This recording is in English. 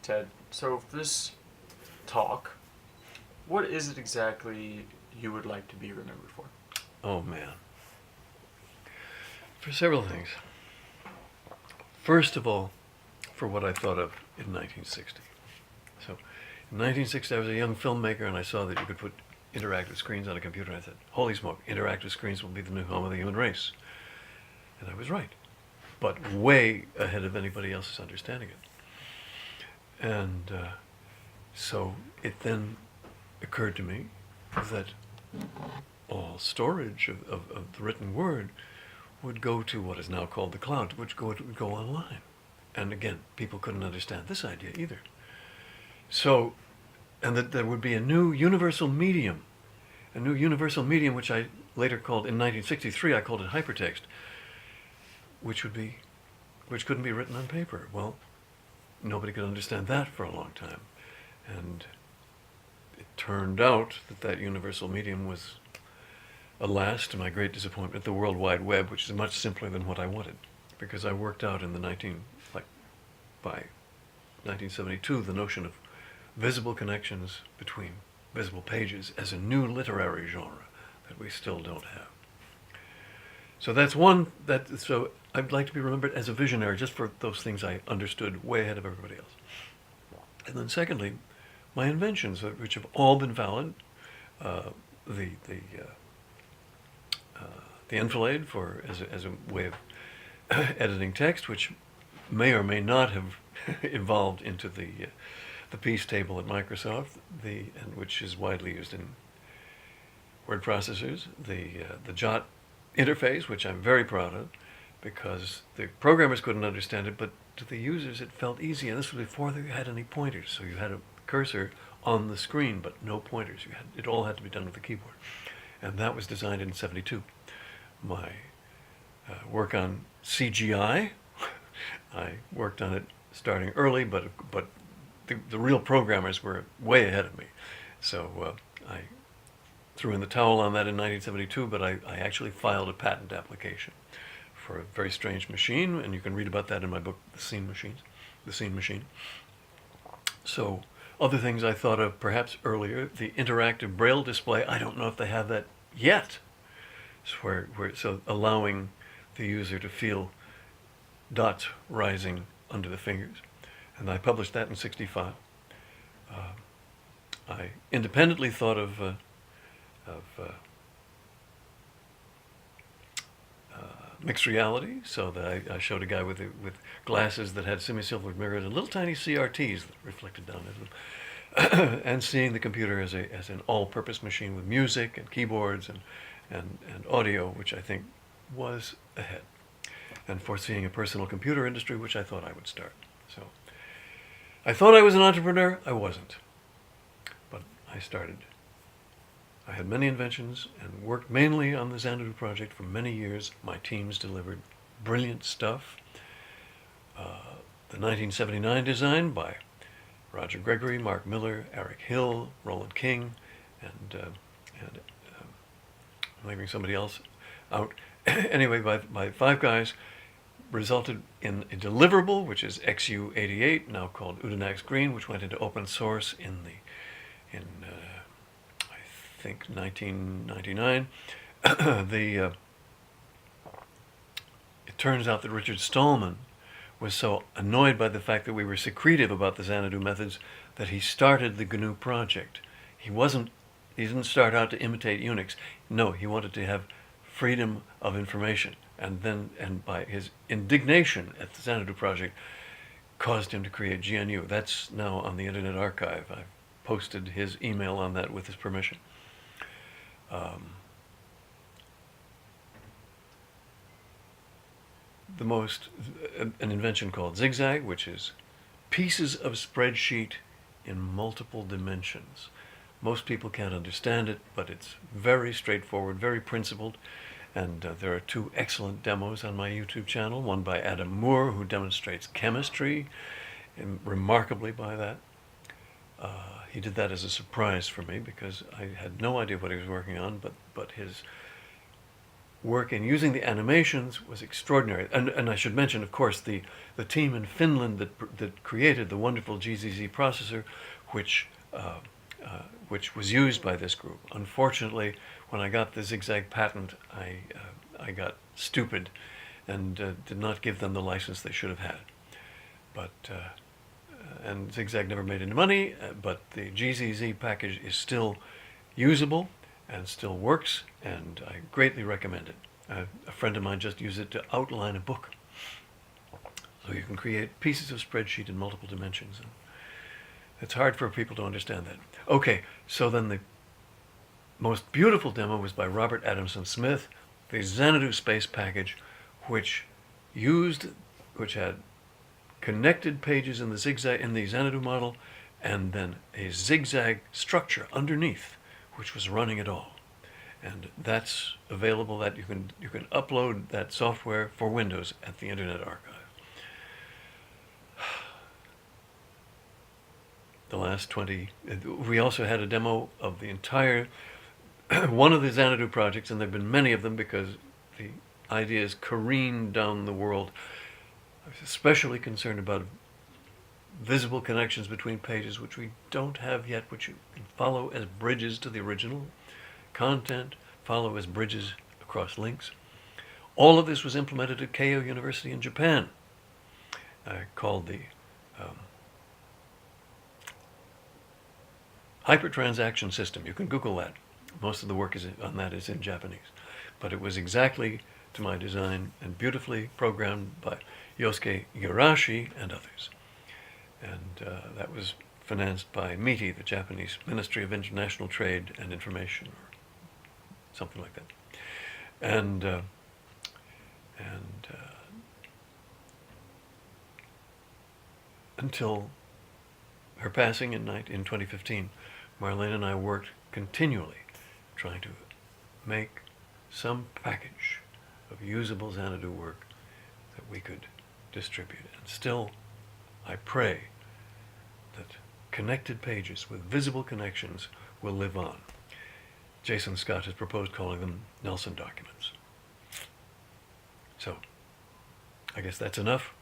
Ted, so for this talk, what is it exactly you would like to be remembered for? Oh man. For several things. First of all, for what I thought of in 1960. So, in 1960, I was a young filmmaker and I saw that you could put interactive screens on a computer, and I said, holy smoke, interactive screens will be the new home of the human race. And I was right, but way ahead of anybody else's understanding it. And so it then occurred to me that all storage of the written word would go to what is now called the cloud, which would go online. And again, people couldn't understand this idea either. So, and that there would be a new universal medium which I later called, in 1963, I called it hypertext, which couldn't be written on paper. Well, nobody could understand that for a long time. And it turned out that universal medium was, alas, to my great disappointment, the World Wide Web, which is much simpler than what I wanted. Because I worked out in by 1972, the notion of visible connections between visible pages as a new literary genre that we still don't have. So that's one, so I'd like to be remembered as a visionary just for those things I understood way ahead of everybody else. And then secondly, my inventions, which have all been valid, the enfilade as a way of editing text, which may or may not have evolved into the piece table at Microsoft, and which is widely used in word processors, the JOT interface, which I'm very proud of, because the programmers couldn't understand it, but to the users it felt easy, and this was before they had any pointers, so you had a cursor on the screen, but no pointers. It all had to be done with the keyboard, and that was designed in '72. My work on CGI, I worked on it starting early, but the real programmers were way ahead of me. So I threw in the towel on that in 1972, but I actually filed a patent application for a very strange machine, and you can read about that in my book, The Scene Machine. So other things I thought of perhaps earlier, the interactive braille display, I don't know if they have that yet. So allowing the user to feel dots rising under the fingers. And I published that in '65. I independently thought of mixed reality, so that I showed a guy with glasses that had semi-silver mirrors and little tiny CRTs that reflected down into them, and seeing the computer as an all-purpose machine with music and keyboards and audio, which I think was ahead, and foreseeing a personal computer industry, which I thought I would start. So I thought I was an entrepreneur. I wasn't, but I started. I had many inventions and worked mainly on the Xanadu project for many years. My teams delivered brilliant stuff. The 1979 design by Roger Gregory, Mark Miller, Eric Hill, Roland King, and I'm leaving somebody else out. Anyway, by five guys, resulted in a deliverable, which is XU88, now called Udinax Green, which went into open source in I think 1999. It turns out that Richard Stallman was so annoyed by the fact that we were secretive about the Xanadu methods that he started the GNU project. He didn't start out to imitate Unix. No, he wanted to have freedom of information, and by his indignation at the Xanadu project caused him to create GNU. That's now on the Internet Archive. I've posted his email on that with his permission. An invention called Zigzag, which is pieces of spreadsheet in multiple dimensions. Most people can't understand it, but it's very straightforward, very principled. And there are two excellent demos on my YouTube channel, one by Adam Moore, who demonstrates chemistry, and remarkably by that. He did that as a surprise for me because I had no idea what he was working on, but his work in using the animations was extraordinary. And I should mention, of course, the team in Finland that created the wonderful GZZ processor, which was used by this group. Unfortunately, when I got the Zigzag patent, I got stupid and did not give them the license they should have had. But and Zigzag never made any money, but the GZZ package is still usable and still works, and I greatly recommend it. A friend of mine just used it to outline a book. So you can create pieces of spreadsheet in multiple dimensions. And it's hard for people to understand that. Okay, so then the most beautiful demo was by Robert Adamson Smith, the Xanadu Space package, which had connected pages in the Xanadu model, and then a zigzag structure underneath, which was running it all. And that's available. That you can upload that software for Windows at the Internet Archive. The last 20. We also had a demo of the entire one of the Xanadu projects, and there have been many of them because the ideas careened down the world. I was especially concerned about visible connections between pages, which we don't have yet, which you can follow as bridges to the original content, follow as bridges across links. All of this was implemented at Keio University in Japan, called the hypertransaction system. You can Google that. Most of the work on that is in Japanese. But it was exactly to my design and beautifully programmed by Yosuke Igarashi and others. And that was financed by MITI, the Japanese Ministry of International Trade and Information, or something like that. And until her passing in 2015, Marlene and I worked continually trying to make some package of usable Xanadu work that we could distribute. And still, I pray that connected pages with visible connections will live on. Jason Scott has proposed calling them Nelson documents. So, I guess that's enough.